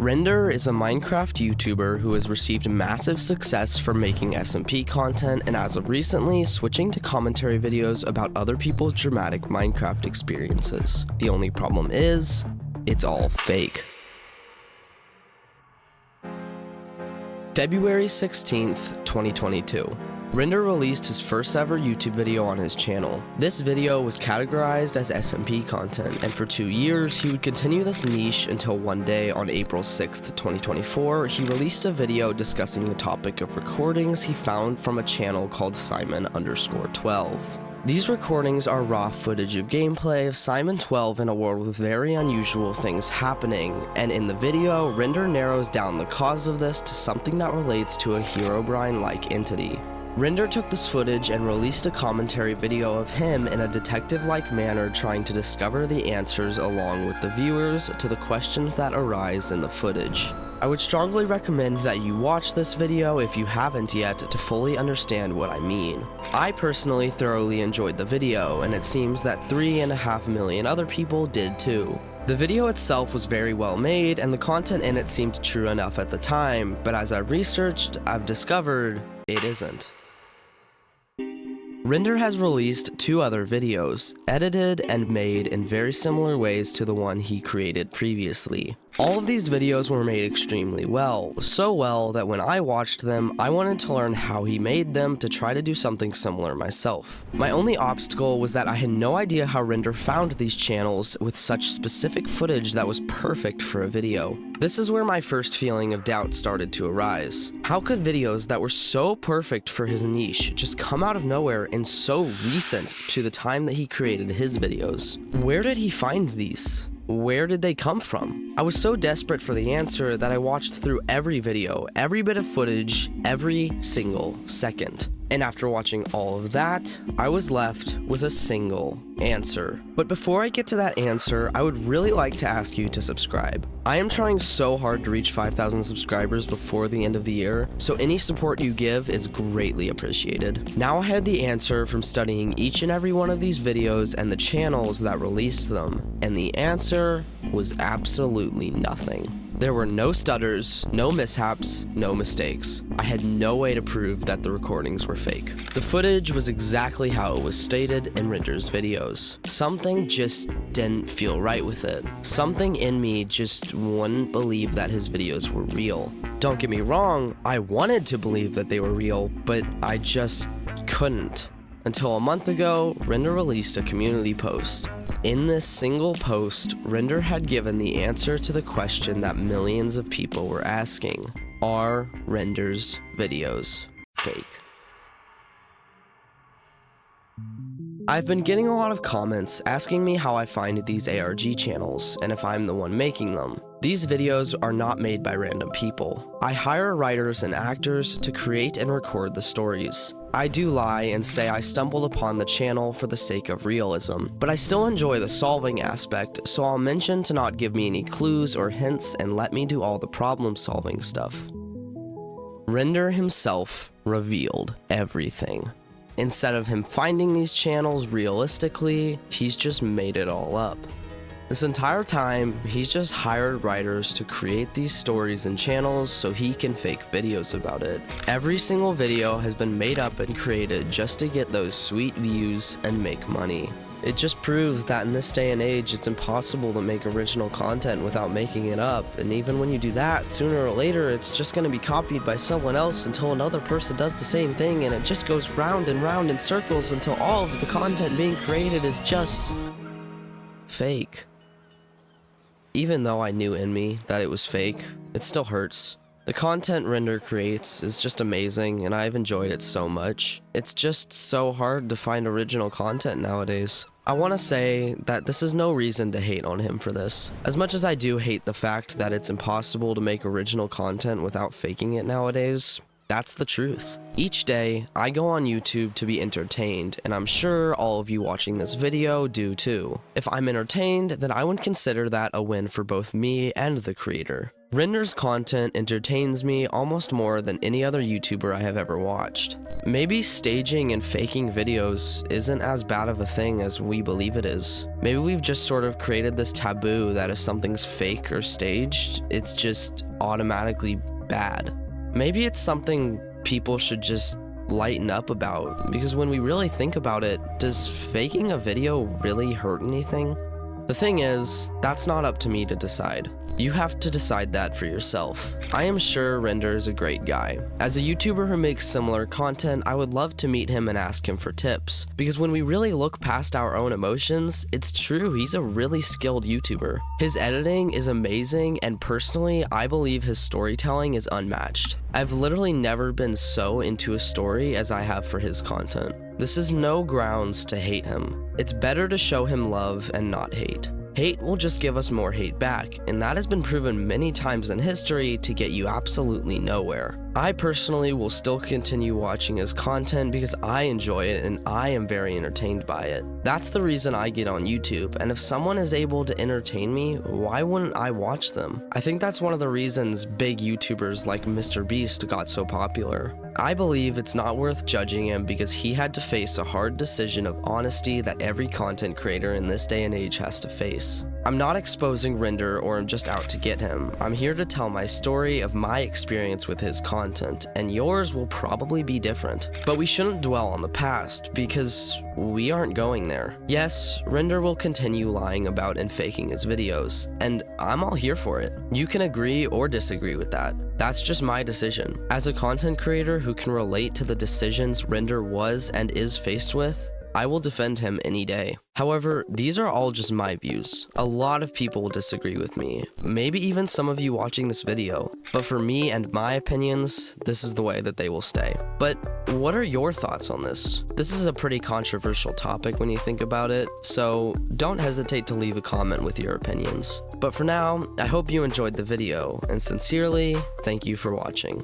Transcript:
Render is a Minecraft YouTuber who has received massive success from making SMP content and as of recently switching to commentary videos about other people's dramatic Minecraft experiences. The only problem is, it's all fake. February 16th, 2022. Render released his first ever YouTube video on his channel. This video was categorized as SMP content, and for 2 years, he would continue this niche until one day on April 6th, 2024, he released a video discussing the topic of recordings he found from a channel called Simon_12. These recordings are raw footage of gameplay of Simon12 in a world with very unusual things happening, and in the video, Render narrows down the cause of this to something that relates to a Herobrine-like entity. Render took this footage and released a commentary video of him in a detective-like manner trying to discover the answers along with the viewers to the questions that arise in the footage. I would strongly recommend that you watch this video if you haven't yet to fully understand what I mean. I personally thoroughly enjoyed the video, and it seems that 3.5 million other people did too. The video itself was very well made, and the content in it seemed true enough at the time, but as I've researched, I've discovered it isn't. Render has released 2 other videos, edited and made in very similar ways to the one he created previously. All of these videos were made extremely well, so well that when I watched them, I wanted to learn how he made them to try to do something similar myself. My only obstacle was that I had no idea how Render found these channels with such specific footage that was perfect for a video. This is where my first feeling of doubt started to arise. How could videos that were so perfect for his niche just come out of nowhere and so recent to the time that he created his videos? Where did he find these? Where did they come from? I was so desperate for the answer that I watched through every video, every bit of footage, every single second. And after watching all of that, I was left with a single answer. But before I get to that answer, I would really like to ask you to subscribe. I am trying so hard to reach 5,000 subscribers before the end of the year, so any support you give is greatly appreciated. Now I had the answer from studying each and every one of these videos and the channels that released them, and the answer was absolutely nothing. There were no stutters, no mishaps, no mistakes. I had no way to prove that the recordings were fake. The footage was exactly how it was stated in Render's videos. Something just didn't feel right with it. Something in me just wouldn't believe that his videos were real. Don't get me wrong, I wanted to believe that they were real, but I just couldn't. Until a month ago, Render released a community post. In this single post, Render had given the answer to the question that millions of people were asking. Are Render's videos fake? I've been getting a lot of comments asking me how I find these ARG channels, and if I'm the one making them. These videos are not made by random people. I hire writers and actors to create and record the stories. I do lie and say I stumbled upon the channel for the sake of realism, but I still enjoy the solving aspect, so I'll mention to not give me any clues or hints and let me do all the problem-solving stuff. Render himself revealed everything. Instead of him finding these channels realistically, he's just made it all up. This entire time, he's just hired writers to create these stories and channels so he can fake videos about it. Every single video has been made up and created just to get those sweet views and make money. It just proves that in this day and age, it's impossible to make original content without making it up, and even when you do that, sooner or later, it's just going to be copied by someone else until another person does the same thing, and it just goes round and round in circles until all of the content being created is just fake. Even though I knew in me that it was fake, it still hurts. The content Render creates is just amazing, and I've enjoyed it so much. It's just so hard to find original content nowadays. I want to say that this is no reason to hate on him for this. As much as I do hate the fact that it's impossible to make original content without faking it nowadays, that's the truth. Each day, I go on YouTube to be entertained, and I'm sure all of you watching this video do too. If I'm entertained, then I would consider that a win for both me and the creator. Render's content entertains me almost more than any other YouTuber I have ever watched. Maybe staging and faking videos isn't as bad of a thing as we believe it is. Maybe we've just sort of created this taboo that if something's fake or staged, it's just automatically bad. Maybe it's something people should just lighten up about, because when we really think about it, does faking a video really hurt anything? The thing is, that's not up to me to decide. You have to decide that for yourself. I am sure Render is a great guy. As a YouTuber who makes similar content, I would love to meet him and ask him for tips. Because when we really look past our own emotions, it's true, he's a really skilled YouTuber. His editing is amazing, and personally, I believe his storytelling is unmatched. I've literally never been so into a story as I have for his content. This is no grounds to hate him. It's better to show him love and not hate. Hate will just give us more hate back, and that has been proven many times in history to get you absolutely nowhere. I personally will still continue watching his content because I enjoy it and I am very entertained by it. That's the reason I get on YouTube, and if someone is able to entertain me, why wouldn't I watch them? I think that's one of the reasons big YouTubers like MrBeast got so popular. I believe it's not worth judging him because he had to face a hard decision of honesty that every content creator in this day and age has to face. I'm not exposing Render or I'm just out to get him. I'm here to tell my story of my experience with his content, and yours will probably be different. But we shouldn't dwell on the past because we aren't going there. Yes, Render will continue lying about and faking his videos, and I'm all here for it. You can agree or disagree with that. That's just my decision. As a content creator who can relate to the decisions Render was and is faced with, I will defend him any day. However, these are all just my views. A lot of people will disagree with me, maybe even some of you watching this video, but for me and my opinions, this is the way that they will stay. But what are your thoughts on this? This is a pretty controversial topic when you think about it, so don't hesitate to leave a comment with your opinions. But for now, I hope you enjoyed the video, and sincerely, thank you for watching.